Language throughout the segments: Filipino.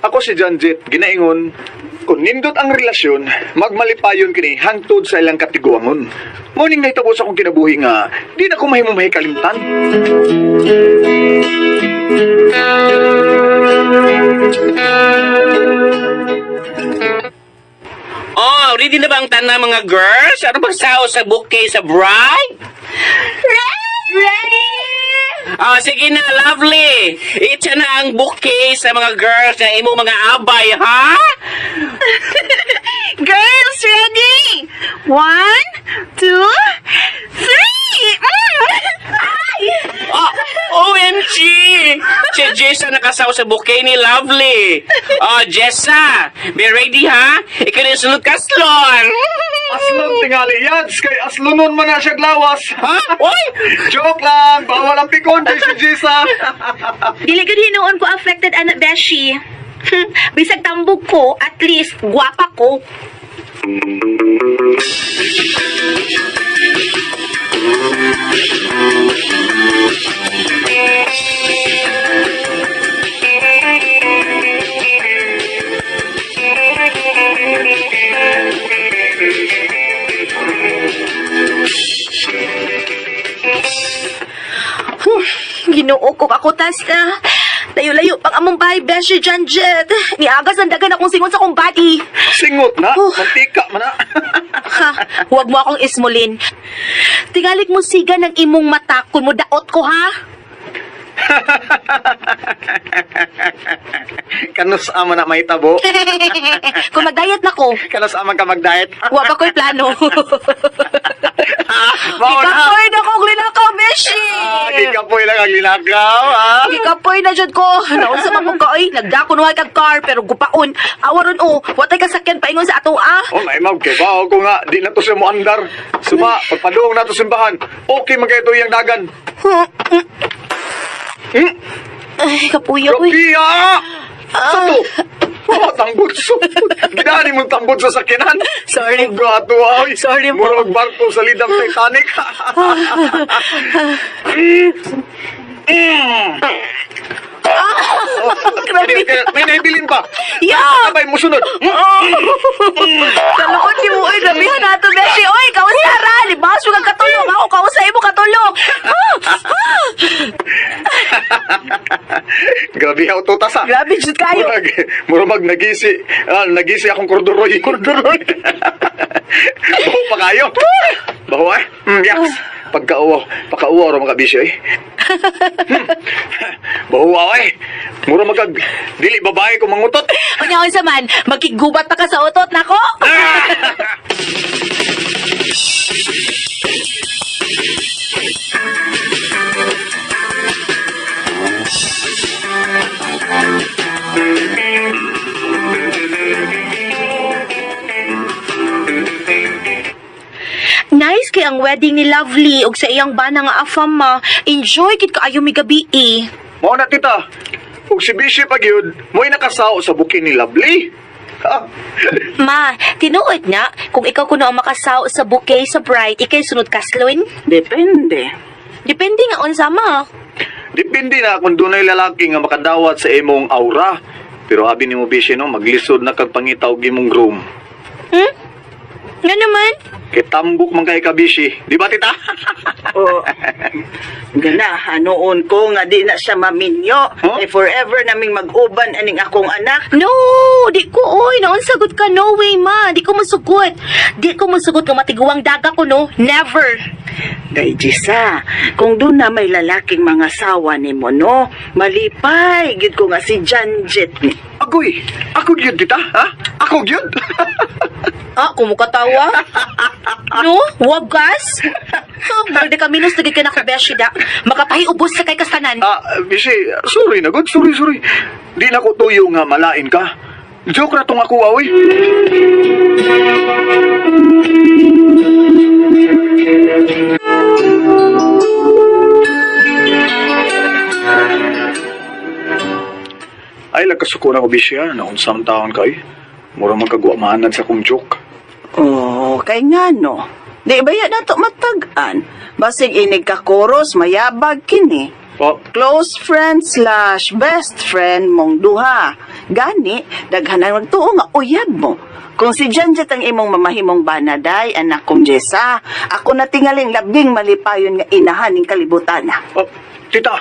Ako si Janjet, ginaingon, kung nindot ang relasyon, magmalipayon kini hangtod sa ilang katiguangon. Muning nahitabo sa akong kinabuhi nga, di na ko mahimumahi kalimtan. Oh, ready na ba ang tanan mga girls? Ano bang sao sa bouquet sa bride? Ready? Oh, sige na, lovely. Itsa na ang bouquet sa mga girls na imo mga abay, ha? Girls, ready? 1, 2, 3! Ay! Oh, OMG! Si Jessa nakasaw sa bouquet ni Lovely. Oh, Jessa, be ready, ha? Ikaw na sunod kaslon. Aslon tingali yads, kay aslunon man na siya glawas. Ha? Oy! Joke lang, bawal ang pikon kay si Jisa. Dili gud hinuon ko affected anak beshi. Bisag tambog ko, at least gwapa ko. Ginoo ko kakutas na. Layo-layo pang among bahay, Beshi Janjet. Niagas ang dagan akong singon sa kong body. Singot na, mantika man na. Ha, huwag mo akong ismulin. Tingalik mo siga ng imong mata kung mo daot ko, ha? Kanus ama na may tabo. Kung mag-diet na ko, Kanus ama ka mag-diet. huwag ako'y plano. Ikapoy na kong linakaw, Beshi! Di ka po ilang ang linakaw, ha? Ikapoy na dyan ko. Naunsa man mo ka, nagdako nuhay kag car, pero gupaon. Awaron watay kasakyan paingon sa ato, ah. Oh, may magkibaw ko nga, di na to siya mo andar. Suma, pagpaduong na to simbahan, okay magkaito yung dagan. Ay, kapuyo, uy. Kapia! Sato! Tanggod so. Ginani mong tanggod sa sakinan. Sorry. Gato, ay. Sorry po. Murag barko sa lidang Titanic. May naibilin pa. Yeah! Sabay mo sunod. Kalukot si mo, uy, gabihan na ito, Beshi. Uy, kausara. Libas mo kang katulong. Ako, kausay mo katulong. Grabe ako tutas, ha. Grabe, jud kayo. Murag nagisi. Nagisi akong korduroy. Korduroy. Baho pa kayo. Baho, eh. Yaks. Pagkauwa ro mga bisyo, eh. Baho ako, eh. Mura dili babae ko mangutot. Kanya sa man, magkigubat pa ka sa utot, nako. Nice kay ang wedding ni Lovely ug sa iyang bana nga afam ma. Enjoy kit kaayo mi gabi eh. Mao na tita. Ug si Bishi pagyud, mo'y nakasao sa bukin ni Lovely. Ma, tinuod na kung ikaw kuno ang makasaw sa bouquet sa bride, ikay sunod kaslon? Depende. Depende nga unsa ma. Depende na kung dunay lalaki nga makadawat sa imong aura. Pero abi nimo Bishi no, maglisod na kag pangita og imong groom. Nga naman? Kay tambok man kay ka Bishi. Di ba tita? O, ganahan noon ko nga di na siya maminyo. Huh? Eh, forever naming mag-uban aning akong anak. No, di ko oy, naon sagot ka, no way ma. Di ko masugot. Di ko masugot nga matiguang daga ko no. Never. Day, Jisa, kung doon na may lalaking mga sawa ni mo, no? Malipay, gid ko nga si Janjet ni. Agoy, ako gyud tita, ha? Ako gyud. Ah, kumukatawa? No? Wagas? Berde ka minus nagay ka na kabeshida. Makapahiubos sa kay kastanan. Bishi, sorry na good, sorry. Di na ko tuyo nga malain ka. Joke na tong ako, awi. Ay, lagkasuko na ko, Bishi, ha? Naunsam taon ka, eh. Mura magkagwamanan sa kong joke. Oh, kay nga no. Di ba yan nato matagan? Basig inig ka koros, mayabag kini. Oh, Close friend / best friend mong duha. Gani, daghanan magtuo nga uyab mo. Kung si Janjet ang imong mamahimong banaday, anak kong Jessa, ako na tingaling labing malipayon nga inahan ning kalibutan na. oh, tita.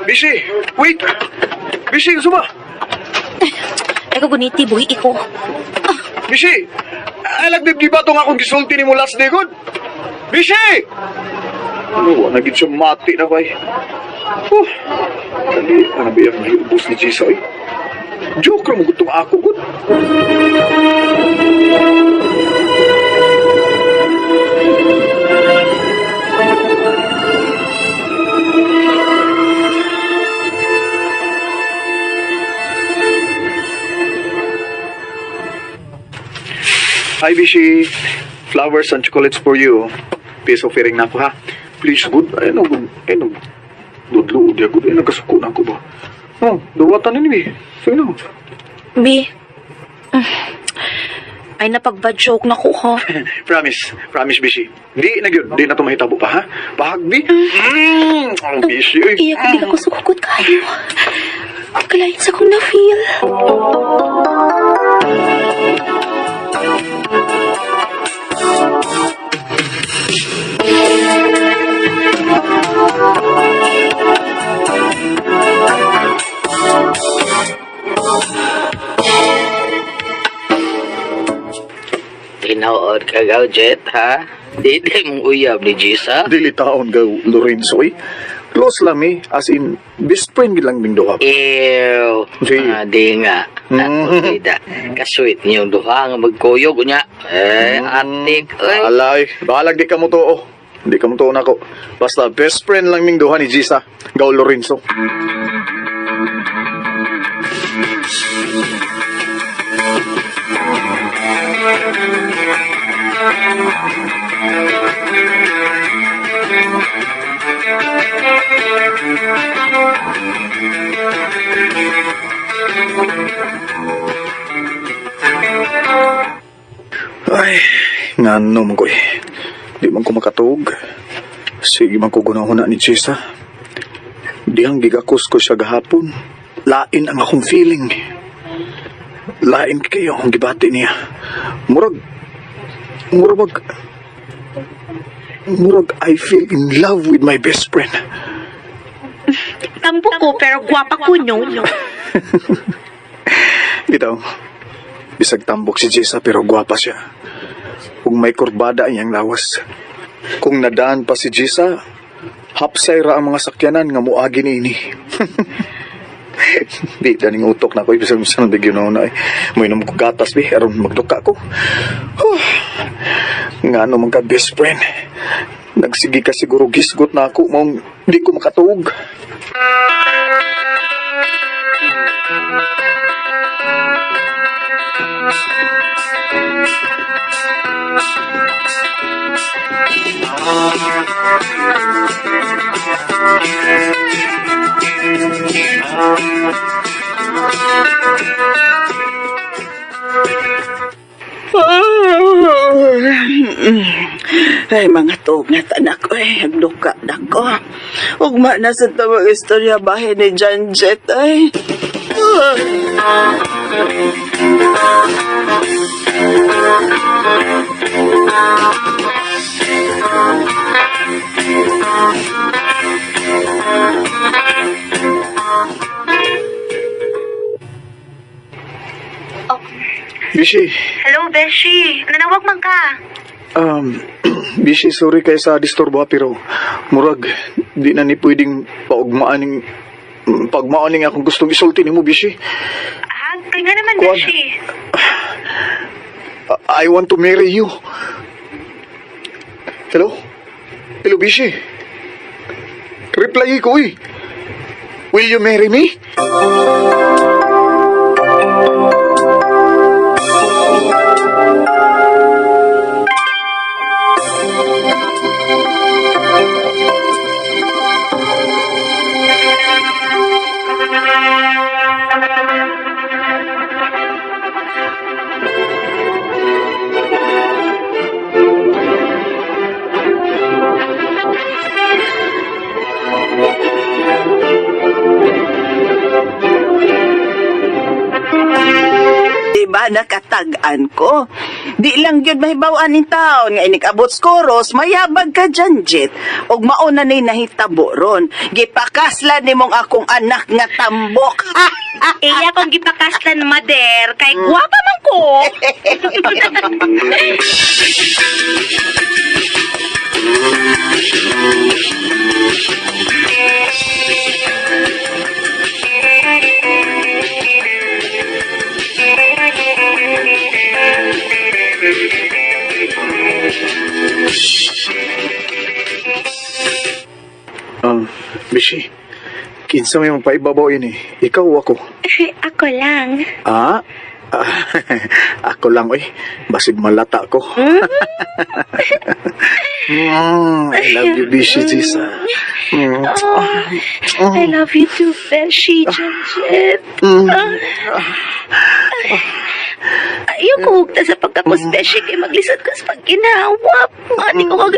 Bishi, wait! Bishi, suma! Eko guniti, buhi iko. Bishi! Alagdib di ba itong akong gisulti ni mo last day, good? Bishi! Ano, naging siya mati na kay. Dali, ano ba yung ubos ni Jisa, eh? Joke lang mo gutong ako, good? Hi, Bishi. Flowers and chocolates for you. Peace offering na ako, ha? Please, good. Ay, no, good. Ay, no. Dudlo, di ako. Ay, nagkasuko na ako ba? Oh, duwatan ni Bi. So, no. Bi. Ay, napagba-joke na ko, ha? Promise. Promise, Bishi. Di na yun. Di na ito mahitabo pa, ha? Bahag, Bi. Oh, Bishi. Ay. Iyak, di ako sukukot kayo. Kalahin sa kong na-feel. Tinood ka gaw, Jet, ha? Di mong uyab ni Jisa. Dili taon gaw, Lorenzo, eh. Close lang, eh. As in, best friend lang ding duha. Ew. Di. Di nga. Nakukita. Kasweet niyong duha nga magkuyog niya. Atik. Ay. Alay, bahalag di ka mo to, oh. Di ka mo to na ko. Basta best friend lang ming duha ni Jisa. Gaw Lorenzo. Ay, ngano man ko eh. Di man ko makatug. Sige man ko gunahuna ni Jisa. Di ang gigakos ko siya gahapon. Lain ang akong feeling. Lain kayo ang gibati niya. Murag I feel in love with my best friend. Tampo ko, pero gwapa ko, no? Bitaw, bisag tambok si Jisa pero gwapa siya. Kung may kurbada iyang lawas. Kung nadaan pa si Jisa, hapsay ra ang mga sakyanan nga muagi ini. Di, daning utok na ko. Ibig sa bigyan na eh. May naman ko gatas, bi. Aron magduka ko. Nga naman ka, best friend. Nagsigi ka siguro gisgot na ako. Mong di ko makatuog. Ay, mga tuog na tanak ko eh. Nagduka na ko. Ugma na sa tawag istorya bahay ni Janjet ay. Bishi, Hello, Beshi. Nanawag man ka. Bishi, sorry kayo sa disturbo pero murag, di na ni pwedeng pagmaaning akong gustong isulti ni mo, Bishi. Kaya nga naman, Kuwan. I want to marry you. Hello? Hello, Bishi. Reply ko, eh. Will you marry me? Diba nakatag-an ko? Di lang yun mahibawan in taon nga inig-abot skoros, mayabag ka dyan, Jet. Og mauna ni nahitabo ron. Gipakasla ni mong akong anak nga tambok. Iya kong gipakaslan, Mader. Kay guwapa man ko. Bishi, kinsa may mapaibabaw yun eh. Ikaw o ako? Ako lang. Ah? Ako lang, oy. Basig malata ko. I love you, Bishi, Jisa. I love you too, Beshi, Janjet. Ayoko hugta sa pagkakos-beshi kay maglisod ko sa pagkinawap. Mati ko kag...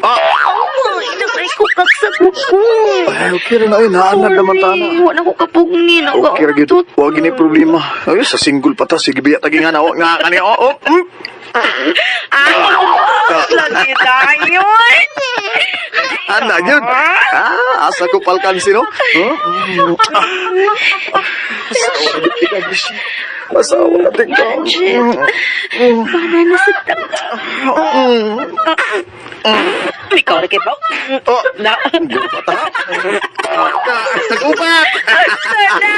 Ay, nakay ko kaksa buko. Ay, okay rin na yun. Naanad naman tana. Wala ko kapugni. Okay, rin. Huwag ini problema. Ay, sa single pa ta. Sige, biya tagi nga na. Nga kani. Lagi tayon. Ano yun? Asa ko palkansi, no? Asawa na tika, Bishi. Asawa na tika. Mana na sa tanga. Ikaw na kibaw. Gupata. Nagupat! Sana!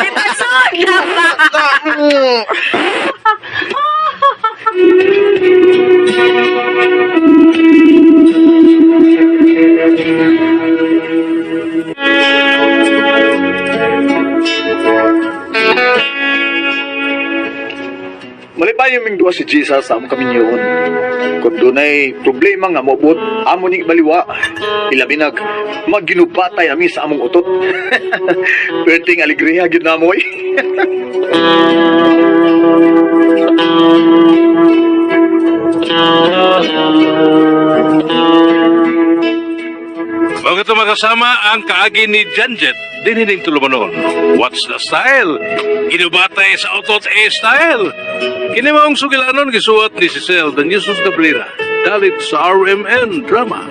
Ipasod na ba? Malipay yung mingduwa si Jesus sa among kami yun. Kung doon ay problema nga mobot, amo ning baliwa, ilabinag, magginupatay nami sa among utot. Perting aligriya, yun na mo eh. Bago ito makasama ang kaagi ni Janjet, dinining tulumanon. What's the style? Ginubatay sa Otot A-style. Kinimawang sugilanon gisuot ni Cecil dan Jesus Cabrera. Dalit sa RMN drama.